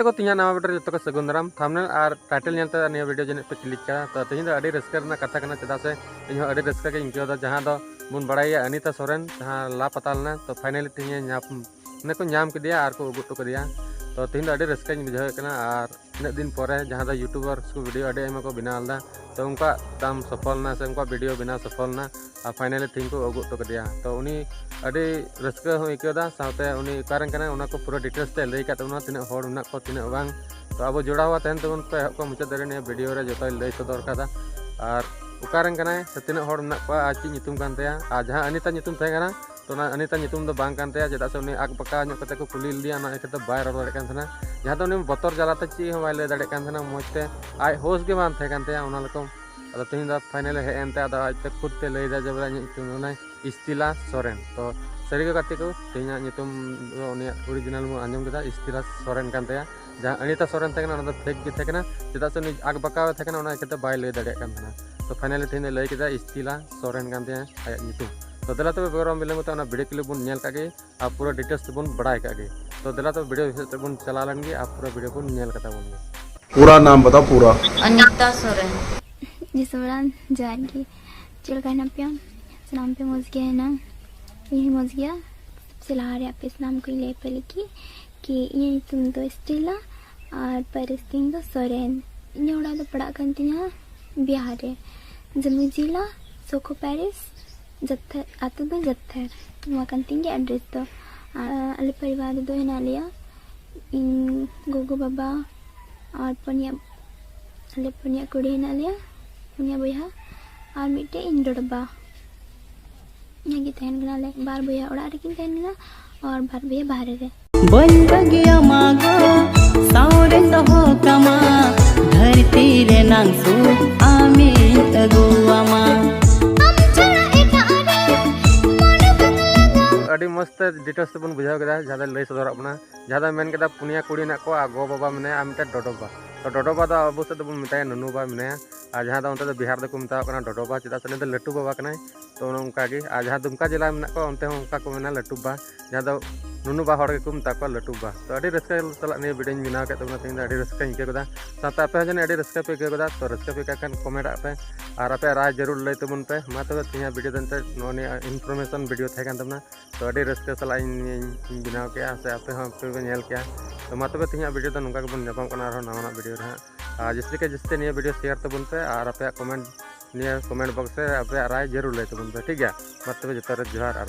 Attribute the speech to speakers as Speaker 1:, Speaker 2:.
Speaker 1: ᱡᱚᱛᱚ ᱠᱚ ᱛᱤᱧᱟ ᱱᱟᱣᱟ ᱵᱤᱰᱤᱭᱳ ᱡᱚᱛᱚ ᱠᱚ ᱥᱟᱹᱜᱩᱱ ᱫᱟᱨᱟम ᱛᱷᱟᱢᱵᱱᱮᱞ ᱟᱨ ᱴᱟइटल ᱧᱮᱞᱛᱮ ᱱᱤᱭᱟᱹ ᱵᱤᱰᱤᱭᱳ ᱡᱟᱹᱱᱤᱡ ᱯᱮ ᱠᱞᱤᱠ ᱠᱟᱫᱟ ᱛᱚ ᱛᱮᱦᱮᱧ ᱫᱚ ᱟᱹᱰᱤ ᱨᱟᱹᱥᱠᱟᱹ ᱨᱮᱱᱟᱜ ᱠᱟᱛᱷᱟ ᱠᱟᱱᱟ ᱪᱮᱫᱟᱜ ᱥᱮ ᱤᱧ ᱦᱚᱸ ᱟᱹᱰᱤ ᱨᱟᱹᱥᱠᱟᱹ ᱜᱤᱧ ᱟᱹᱭᱠᱟᱹᱣᱫᱟ ᱡᱟᱦᱟᱸ ᱫᱚ ᱵᱚᱱ ᱵᱟᱲᱟᱭᱟ ᱚᱱᱤᱛᱟ ᱥᱚᱨᱮᱱ ᱡᱟᱦᱟᱸ ᱞᱟᱯᱟᱛᱟ ᱞᱮᱱᱟ ᱛᱚ ᱯᱷᱟइनली ᱛᱮᱦᱮᱧ ᱢᱟᱱᱮ ᱠᱚ ᱧᱟᱢ ᱠᱮᱫᱮᱭᱟ ᱟᱨ ᱠᱚ ᱩᱜᱩ ᱦᱚᱴᱚ ᱠᱮᱫᱮᱭᱟ तो तीन अड़ी रस्काई बुझावे कना और इन दिन पर जहाँ दो यूट्यूबर को वीडियो अड़ी आयमा को बनाव लदा तो उनका दाम सफलना से उनका वीडियो बनाव सफलना और फाइनली तीन को अगू हटो कदिया तो उनी अड़ी रस्का हो इकादा साथे उनी कारण कना उना को पूरा डिटेल्स ते लई काते उना तिना होड़ उना को तिना बांग तो अब जोड़ावा तहन तबन पे को मुचा दरे ने वीडियो रे जतो लई सदर कादा और उकारन कना से तिना होड़ उना को आची नितुम कानतेया आ जहाँ अनिता नितुम थे कना तो अनिता नितुम दो बांग कानतेया चेदा से उनी आग पका ᱧᱚᱜ ᱠᱟᱛᱮ ᱠᱚ ᱠᱩᱞᱤ ᱞᱤᱫᱤᱭᱟ ᱚᱱᱟ ᱤᱠᱟᱹᱛᱮ ᱵᱟᱭ ᱨᱚᱲ ᱫᱟᱲᱮᱭᱟᱜ ᱠᱟᱱ ᱛᱟᱦᱮᱱᱟ ᱡᱟᱦᱟᱸ ᱫᱚ ᱩᱱᱤ ᱵᱚᱛᱚᱨ ᱡᱟᱞᱟᱛᱮ ᱪᱮᱫ ᱦᱚᱸ ᱵᱟᱭ ᱞᱟᱹᱭ ᱫᱟᱲᱮᱭᱟᱜ ᱠᱟᱱ ᱛᱟᱦᱮᱱᱟ ᱢᱚᱡᱽ ᱛᱮ ᱟᱡ ᱦᱳᱥ ᱜᱮ ᱵᱟᱝ ᱛᱟᱦᱮᱸ ᱠᱟᱱ ᱛᱟᱭᱟ ᱚᱱᱟ ᱞᱮᱠᱟ ᱟᱫᱚ ᱛᱮᱦᱮᱧ ᱫᱚ ᱯᱷᱟइनली ᱦᱮᱡ ᱮᱱᱛᱮ ᱟᱫᱚ ᱟᱡ ᱛᱮ ᱠᱷᱩᱫ ᱛᱮ ᱞᱟᱹᱭᱫᱟ ᱡᱮ ᱵᱚᱞᱮ ᱤᱧᱟᱹᱜ ᱧᱩᱛᱩᱢ ᱫᱚ ᱤᱥᱛᱤᱞᱟ ᱥᱚᱨᱮᱱ तो ᱥᱟᱹᱨᱤ ᱜᱮ ᱜᱟᱛᱮ ᱠᱚ ᱛᱮᱦᱮᱧᱟᱜ ᱧᱩᱛᱩम ᱫᱚ ᱩᱱᱤᱭᱟᱜ ᱚᱨᱤᱡᱤᱱᱟᱞ ᱵᱚᱱ ᱟᱸᱡᱚᱢ ᱠᱮᱫᱟ ᱤᱥᱛᱤᱞᱟ ᱥᱚᱨᱮᱱ ᱠᱟᱱ ᱛᱟᱭᱟ ᱡᱟᱦᱟᱸ ᱚᱱᱤᱛᱟ ᱥᱚᱨᱮᱱ ᱛᱟᱦᱮᱸ ᱠᱟᱱᱟ ᱚᱱᱟ ᱫᱚ ᱯᱷᱮᱠ ᱜᱮ ᱛᱟᱦᱮᱸ ᱠᱟᱱᱟ ᱪᱮᱫᱟᱜ ᱥᱮ ᱩᱱᱤ ᱟᱜ ᱵᱟᱠᱟᱣ ᱛᱟᱦᱮᱸ ᱠᱟᱱᱟ ᱚᱱᱟ ᱤᱠᱟᱹᱛᱮ ᱵᱟᱭ ᱞᱟᱹᱭ ᱫᱟᱲᱮᱭᱟᱜ ᱠᱟᱱ ᱛᱟᱦᱮᱱᱟ तो फाइनली ᱛᱮᱦᱮᱧ ᱫᱚ ᱞᱟᱹᱭ ᱠᱮᱫᱟ ᱤᱥᱛᱤᱞᱟ ᱥᱚᱨᱮᱱ ᱠᱟᱱ ᱛᱟᱭᱟ ᱟᱭᱟᱜ ᱧᱩᱛᱩम तो दिला तब बेगरम बिलंग तो वीडियो क्लिप बन नेल कागे आ पूरा डिटेल्स बन बड़ाई कागे तो दिला तो वीडियो से बन चला लेंगे आप पूरा वीडियो बन नेल कता बन
Speaker 2: पूरा नाम बताओ पूरा
Speaker 3: अनीता सोरेन
Speaker 4: जिसमें जाएंगी चल कहना पे नाम पे मौज गया है ना यही मौज गया सबसे लहारे आप इस नाम को ले पहले कि ये तुम दो स्टीला और परिस्थिति दो सोरेन ये उड़ा तो पड़ा करती हैं बिहार है जम्मू जिला सोको पेरिस जत्थर आतो दो जत्थर वहाँ करती हैं एड्रेस तो अले परिवार दो है ना लिया इन गोगो बाबा और पुनिया अले पुनिया कुड़ी है ना लिया पुनिया बोया और मिट्टे इन डोडबा यहाँ की तहन गना ले बार बोया उड़ा रखी तहन गना और बार बोया बाहर रे
Speaker 5: बन बगिया मागो सावरे तो हो कमा धरती रे नांसु आमी अगुआमा
Speaker 1: अड़ी मस्त डिटेल्स बन बुझाव केदा जहाँ लई सदर अपना जहाँ मेन केदा पुनिया कुड़ी ना को गो बाबा मने आ मिटा डोडोबा तो डोडोबा दो अबो से बन मिटाया ननुबा मने आ जहाँ दो उनते बिहार दो मिता कना डोडोबा चेदा से ने लट्टू बाबा कना तो उनका गे आ जहाँ दुमका जिला में को उनते उनका को मेना लट्टूबा जहाँ दो नुनुबा हड़ के मिता को लट्टूबा तो अड़ी रस्का चला ने वीडियो बनाव के तबना तेन अड़ी रस्का इके कदा साथ आपे जने अड़ी रस्का पे कदा तो रस्का पे कान कमेंट आपे और आपे राय जरूर लई तबन पे मा तबे तिया वीडियो दनते नोनी इनफॉरमेशन वीडियो थे कान तबना तो अड़ी रस्का चला इन बनाव के से आपे हम पे नेल के तो मा तबे तिया वीडियो तो नुका बन जपाम कना आरो नवा वीडियो रे आ जिससे के जिससे निया वीडियो शेयर तबन पे और आपे कमेंट निया कमेंट बॉक्स से आपे राय जरूर लई तबन पे ठीक है मा तबे जतरे जोहार।